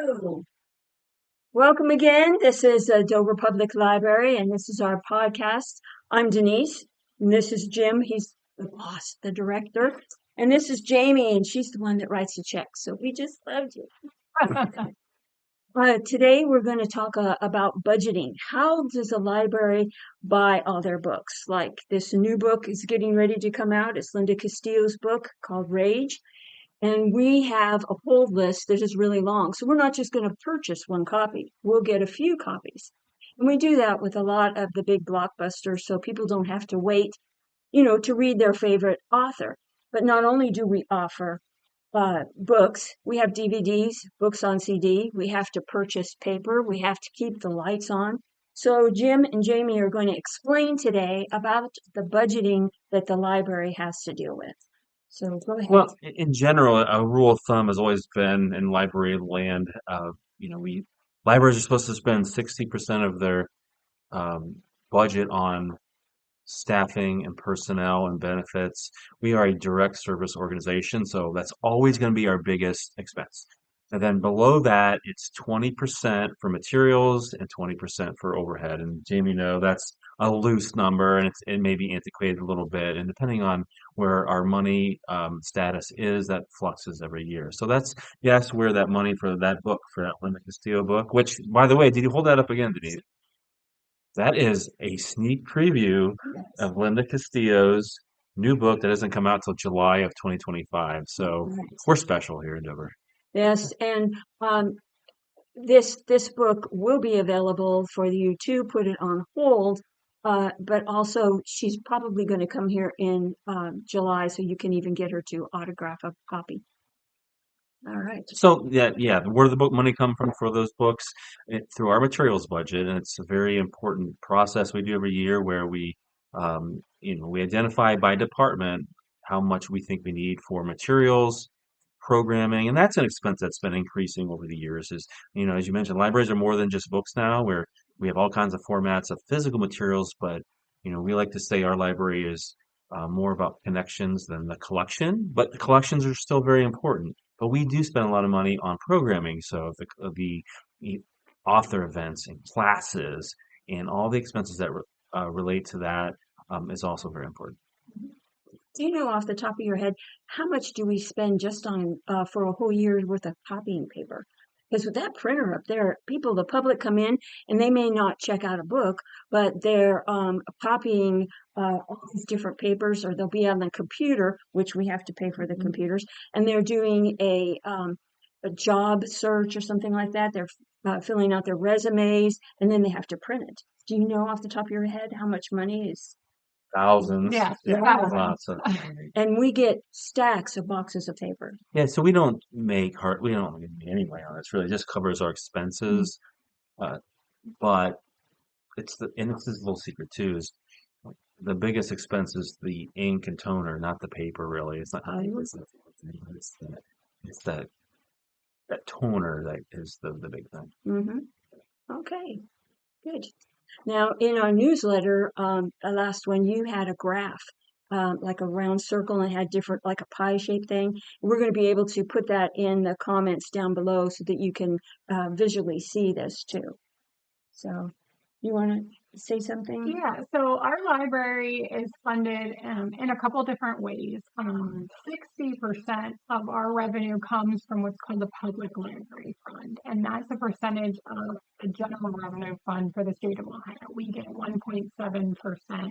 Hello. Welcome again. This is Dover Public Library, and this is our podcast. I'm Denise, and this is Jim. He's the boss, the director. And this is Jamie, and she's the one that writes the checks. So we just loved you. Today, we're going to talk about budgeting. How does a library buy all their books? Like this new book is getting ready to come out. It's Linda Castillo's book called Rage. And we have a pull list that is really long. So we're not just going to purchase one copy. We'll get a few copies. And we do that with a lot of the big blockbusters so people don't have to wait, to read their favorite author. But not only do we offer books, we have DVDs, books on CD. We have to purchase paper. We have to keep the lights on. So Jim and Jamie are going to explain today about the budgeting that the library has to deal with. So go ahead. Well, in general, a rule of thumb has always been in library land. We libraries are supposed to spend 60% of their budget on staffing and personnel and benefits. We are a direct service organization, so that's always going to be our biggest expense. And then below that, it's 20% for materials and 20% for overhead. And Jamie, that's a loose number, and it may be antiquated a little bit. And depending on where our money status is, that fluxes every year. So yes, where that money for that book, for that Linda Castillo book, which, by the way, did you hold that up again, Denise? That is a sneak preview of Linda Castillo's new book that doesn't come out till July of 2025. So we're special here in Dover. Yes, and this book will be available for you to put it on hold, but also she's probably going to come here in July, so you can even get her to autograph a copy. All right. So yeah. Where the book money come from for those books? Through our materials budget, and it's a very important process we do every year where we identify by department how much we think we need for materials, programming, and that's an expense that's been increasing over the years. As you mentioned, libraries are more than just books now, where we have all kinds of formats of physical materials, but we like to say our library is more about connections than the collection, but the collections are still very important. But we do spend a lot of money on programming, so the author events and classes and all the expenses that relate to that is also very important. Do you know off the top of your head how much do we spend just on for a whole year's worth of copying paper? Because with that printer up there, the public come in and they may not check out a book, but they're copying all these different papers, or they'll be on the computer, which we have to pay for the computers, and they're doing a job search or something like that. They're filling out their resumes, and then they have to print it. Do you know off the top of your head how much money is? Thousands. Yeah, Lots of. And we get stacks of boxes of paper. Yeah, so we don't make any money on it. It really just covers our expenses. But and this is a little secret too, is the biggest expense is the ink and toner, not the paper really. It's not the paper, it's that toner that is the big thing. Mm-hmm. Okay, good. Now, in our newsletter, the last one, you had a graph, like a round circle, and it had different, like a pie-shaped thing. We're going to be able to put that in the comments down below so that you can visually see this too. So, you want to say something? Yeah, so our library is funded in a couple different ways. 60% of our revenue comes from what's called the Public Library Fund, and that's a percentage of the general revenue fund for the state of Ohio. We get 1.7%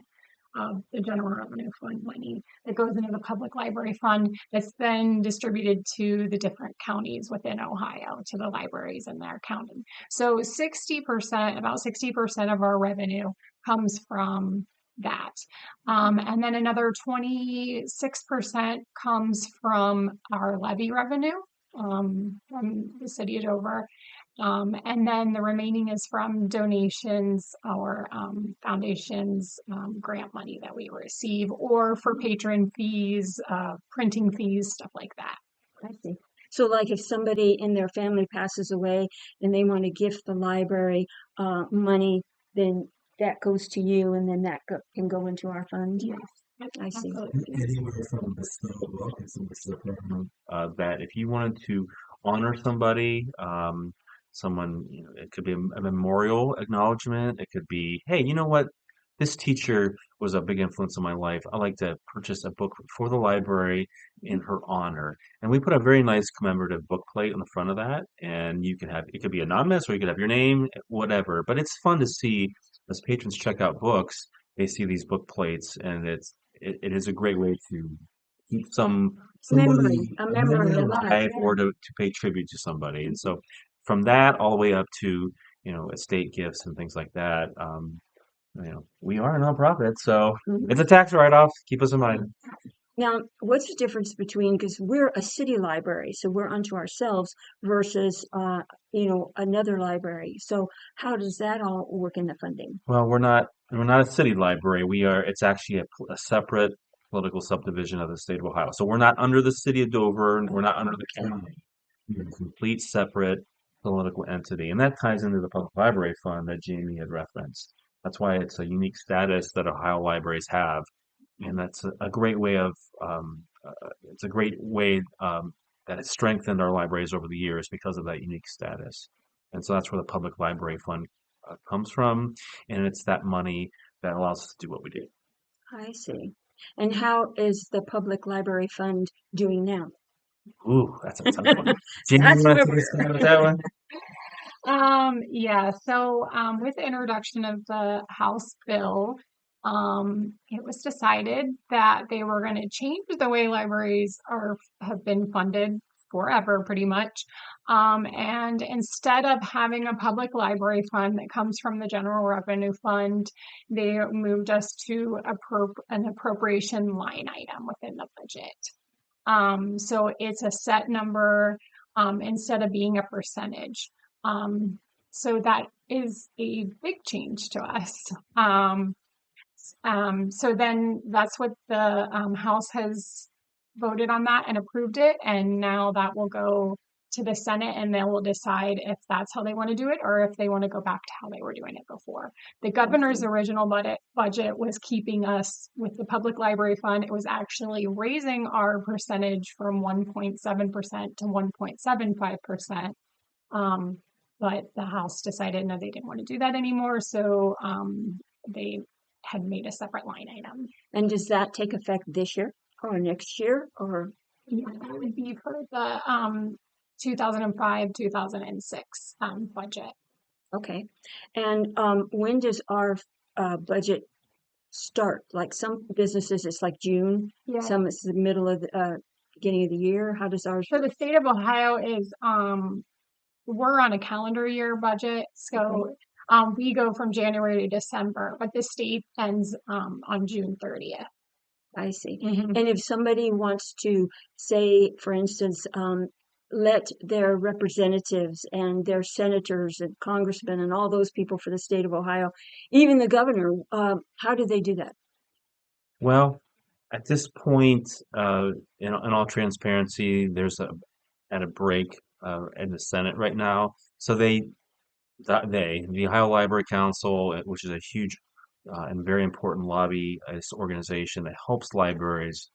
of the general revenue fund money that goes into the public library fund that's then distributed to the different counties within Ohio, to the libraries in their county. So about 60% of our revenue comes from that. And then another 26% comes from our levy revenue from the city of Dover. And then the remaining is from donations or foundations, grant money that we receive, or for patron fees, printing fees, stuff like that. I see. So like if somebody in their family passes away and they want to gift the library money, then that goes to you, and then that can go into our fund? Yes. I see. Anywhere from the snow book, that if you wanted to honor somebody, someone, it could be a memorial acknowledgement. It could be, hey, you know what? This teacher was a big influence in my life. I like to purchase a book for the library in her honor. And we put a very nice commemorative book plate on the front of that. And you can have, it could be anonymous or you could have your name, whatever. But it's fun to see as patrons check out books, they see these book plates, and it is a great way to keep somebody A a memory memory alive. alive or to pay tribute to somebody. And so from that all the way up to, estate gifts and things like that. We are a nonprofit, so Mhm. it's a tax write-off. Keep us in mind. Now, what's the difference between, because we're a city library, so we're unto ourselves versus, another library. So how does that all work in the funding? Well, we're not a city library. It's actually a separate political subdivision of the state of Ohio. So we're not under the city of Dover, and we're not under the county. We're a complete separate political entity, and that ties into the public library fund that Jamie had referenced. That's why it's a unique status that Ohio libraries have, and that's a great way of it's a great way that has strengthened our libraries over the years because of that unique status. And so that's where the public library fund comes from, and it's that money that allows us to do what we do. I see. And how is the public library fund doing now? Ooh, that's a tough one. Jamie, That's you want where to take a we're stab at that one? Yeah, so with the introduction of the House bill, it was decided that they were going to change the way libraries have been funded forever, pretty much. And instead of having a public library fund that comes from the general revenue fund, they moved us to an appropriation line item within the budget. So it's a set number instead of being a percentage. So that is a big change to us. So then that's what the House has voted on that and approved it, and now that will go to the Senate, and they will decide if that's how they want to do it or if they want to go back to how they were doing it before. The governor's original budget was keeping us with the public library fund. It was actually raising our percentage from 1.7% to 1.75%. But the House decided no, they didn't want to do that anymore, so they had made a separate line item. And does that take effect this year or next year or? Yeah, that would be for the 2005-2006 budget. Okay. And when does our budget start? Like some businesses, it's like June. Yeah. Some it's the middle of the beginning of the year. How does ours? So the state of Ohio is we're on a calendar year budget, so we go from January to December, but the state ends on June 30th. I see. Mm-hmm. And if somebody wants to say, for instance, let their representatives and their senators and congressmen and all those people for the state of Ohio, even the governor, how do they do that? Well, at this point, in all transparency, at a break in the Senate right now. So the Ohio Library Council, which is a huge and very important lobby organization that helps libraries.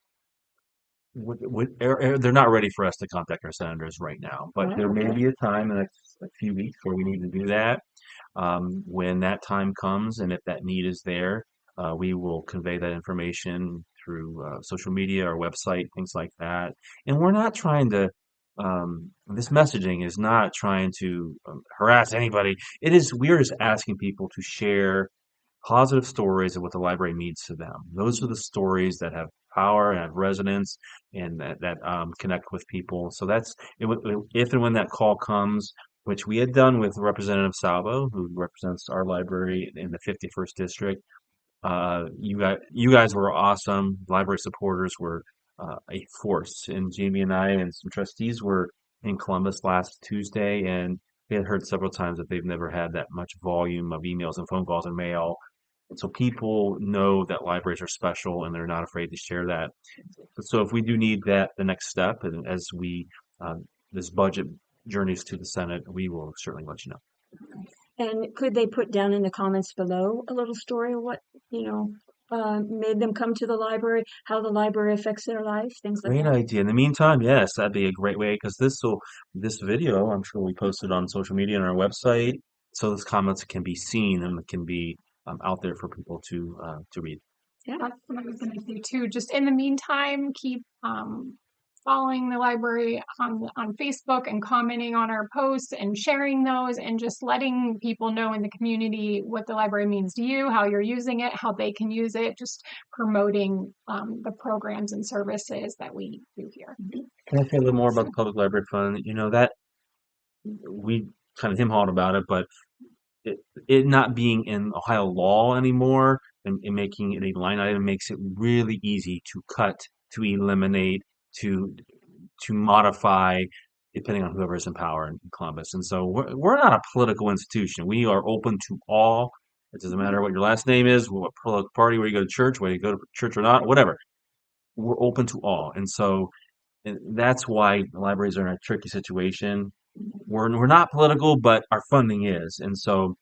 They're not ready for us to contact our senators right now, but there may be a time in a few weeks where we need to do that. When that time comes, and if that need is there, we will convey that information through social media, our website, things like that. And we're not trying to. This messaging is not trying to harass anybody. We're just asking people to share positive stories of what the library means to them. Those are the stories that have power and have resonance and that connect with people. So if and when that call comes, which we had done with Representative Salvo, who represents our library in the 51st district. You guys were awesome. Library supporters were a force. And Jamie and I and some trustees were in Columbus last Tuesday, and we had heard several times that they've never had that much volume of emails and phone calls and mail. And so people know that libraries are special, and they're not afraid to share that. So if we do need that, the next step, and as this budget journeys to the Senate, we will certainly let you know. And could they put down in the comments below a little story of what, made them come to the library, how the library affects their life, things like Great that. idea. In the meantime, yes, that'd be a great way because this video, I'm sure we posted on social media and our website, so those comments can be seen and can be out there for people to read. Yeah. That's what I was going to say too. Just in the meantime, keep following the library on Facebook and commenting on our posts and sharing those and just letting people know in the community what the library means to you, how you're using it, how they can use it, just promoting the programs and services that we do here. Can I say a little more about the Public Library Fund? You know, that we kind of him-hawed about it, but it, it not being in Ohio law anymore and making it a line item makes it really easy to cut, to eliminate, to to modify, depending on whoever's in power in Columbus. And so we're not a political institution. We are open to all. It doesn't matter what your last name is, what political party, where you go to church, whether you go to church or not, whatever. We're open to all. And so and that's why the libraries are in a tricky situation. We're not political, but our funding is. And so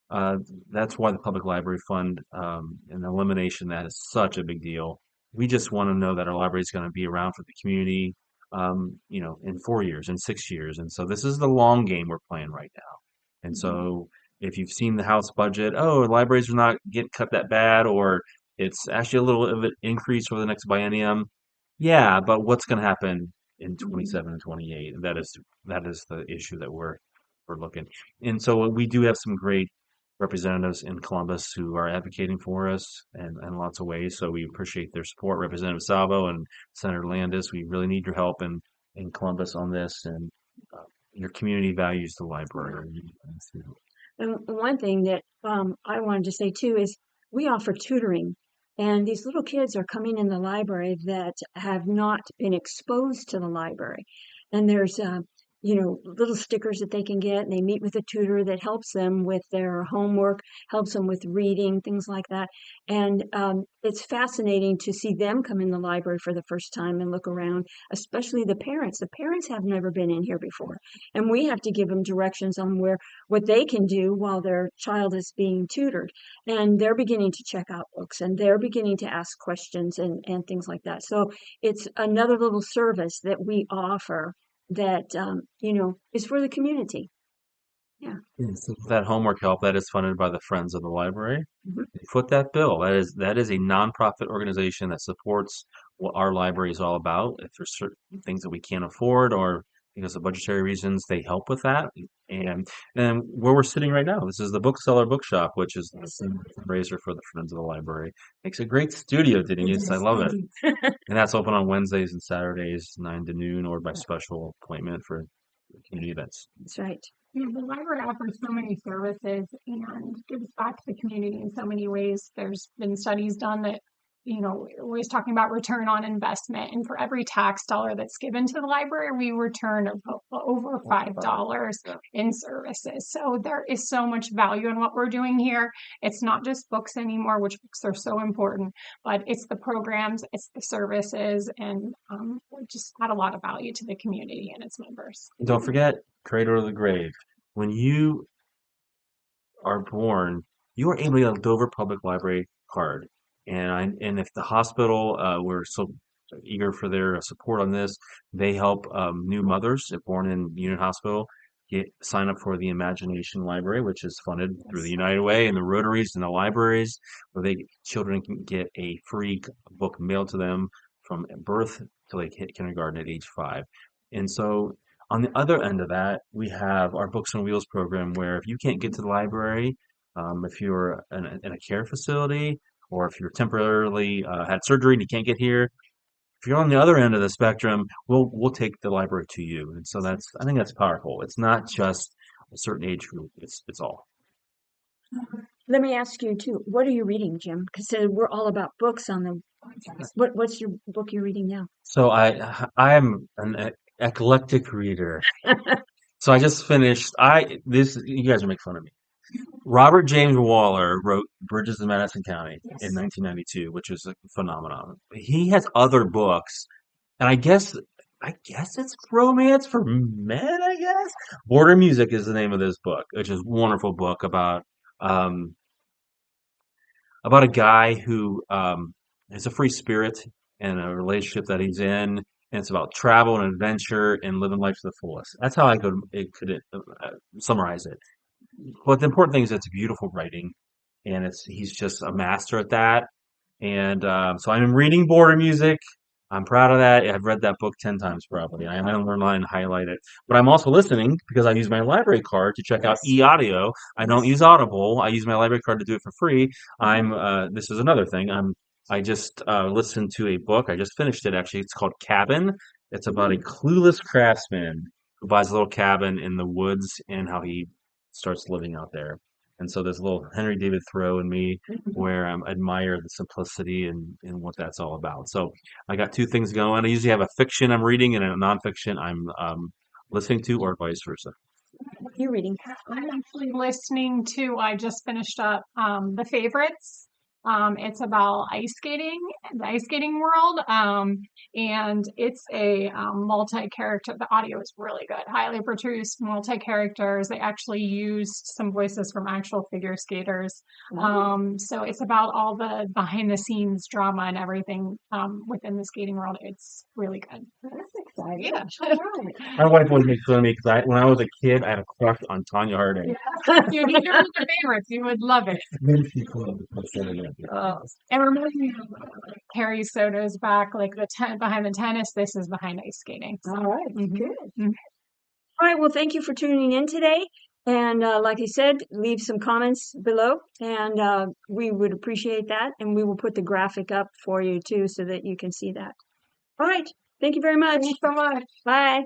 uh, that's why the Public Library Fund and the elimination of that is such a big deal. We just want to know that our library is going to be around for the community, in 4 years, in 6 years. And so this is the long game we're playing right now. And so if you've seen the House budget, oh, libraries are not getting cut that bad, or it's actually a little of an increase for the next biennium. Yeah, but what's going to happen in 27 and 28? That is the issue that we're looking. And so we do have some great representatives in Columbus who are advocating for us in lots of ways. So we appreciate their support. Representative Salvo and Senator Landis, we really need your help in Columbus on this. And your community values the library. And one thing that I wanted to say too is we offer tutoring, and these little kids are coming in the library that have not been exposed to the library. And there's, little stickers that they can get, and they meet with a tutor that helps them with their homework, helps them with reading, things like that. And it's fascinating to see them come in the library for the first time and look around, especially the parents. The parents have never been in here before, and we have to give them directions on what they can do while their child is being tutored. And they're beginning to check out books, and they're beginning to ask questions and things like that. So it's another little service that we offer that, is for the community. Yeah. So that homework help that is funded by the Friends of the Library. Mhm. They foot that bill. That is a nonprofit organization that supports what our library is all about. If there's certain things that we can't afford or because of budgetary reasons, they help with that. And where we're sitting right now, this is the Bookseller Bookshop, which is the fundraiser for the Friends of the Library. Makes a great studio, Denise. I love it. And that's open on Wednesdays and Saturdays, 9 to noon, or by special appointment for community events. That's right. The library offers so many services and gives back to the community in so many ways. There's been studies done that, we're always talking about return on investment. And for every tax dollar that's given to the library, we return over $5 in services. So there is so much value in what we're doing here. It's not just books anymore, which books are so important, but it's the programs, it's the services, and we just add a lot of value to the community and its members. And don't forget, cradle to the grave. When you are born, you are able to get a Dover Public Library card. And if the hospital, we're so eager for their support on this, they help new mothers if born in Union Hospital sign up for the Imagination Library, which is funded through the United Way and the Rotaries and the libraries, where children can get a free book mailed to them from birth till they hit kindergarten at age 5. And so on the other end of that, we have our Books on Wheels program, where if you can't get to the library, if you're in a care facility, or if you're temporarily had surgery and you can't get here, if you're on the other end of the spectrum, we'll take the library to you. And so I think that's powerful. It's not just a certain age group. It's all. Let me ask you too, what are you reading, Jim? Because we're all about books on the what's your book you're reading now? So I am an eclectic reader. So I just finished. You guys are making fun of me. Robert James Waller wrote Bridges in Madison County in 1992, which is a phenomenon. He has other books, and I guess it's romance for men, I guess. Border Music is the name of this book, which is a wonderful book about um, about a guy who is a free spirit in a relationship that he's in, and it's about travel and adventure and living life to the fullest. That's how I could summarize it. But the important thing is it's beautiful writing, and he's just a master at that. And so I'm reading Border Music. I'm proud of that. I've read that book 10 times probably. I might learn and highlight it. But I'm also listening because I use my library card to check out Yes. e-audio. I don't use Audible. I use my library card to do it for free. This is another thing. I just listened to a book. I just finished it actually. It's called Cabin. It's about a clueless craftsman who buys a little cabin in the woods and how he starts living out there. And so there's a little Henry David Thoreau in me where I admire the simplicity and what that's all about. So I got two things going. I usually have a fiction I'm reading and a nonfiction I'm listening to, or vice versa. What are you reading? I'm actually listening to, I just finished up The Favorites. It's about ice skating, the ice skating world. And it's a multi-character, the audio is really good, highly produced, multi-characters. They actually used some voices from actual figure skaters. So it's about all the behind the scenes drama and everything within the skating world. It's really good. That's exciting. Yeah. My wife always makes fun of me because when I was a kid, I had a crush on Tanya Harding. You need to read The Favorites. You would love it. Then she called it. And reminds me of Carrie Soto's back, like behind the tennis. This is behind ice skating. All right, Mhm. good. Mhm. All right, well, thank you for tuning in today. And like I said, leave some comments below, and we would appreciate that. And we will put the graphic up for you too so that you can see that. All right, thank you very much. Thanks so much. Bye.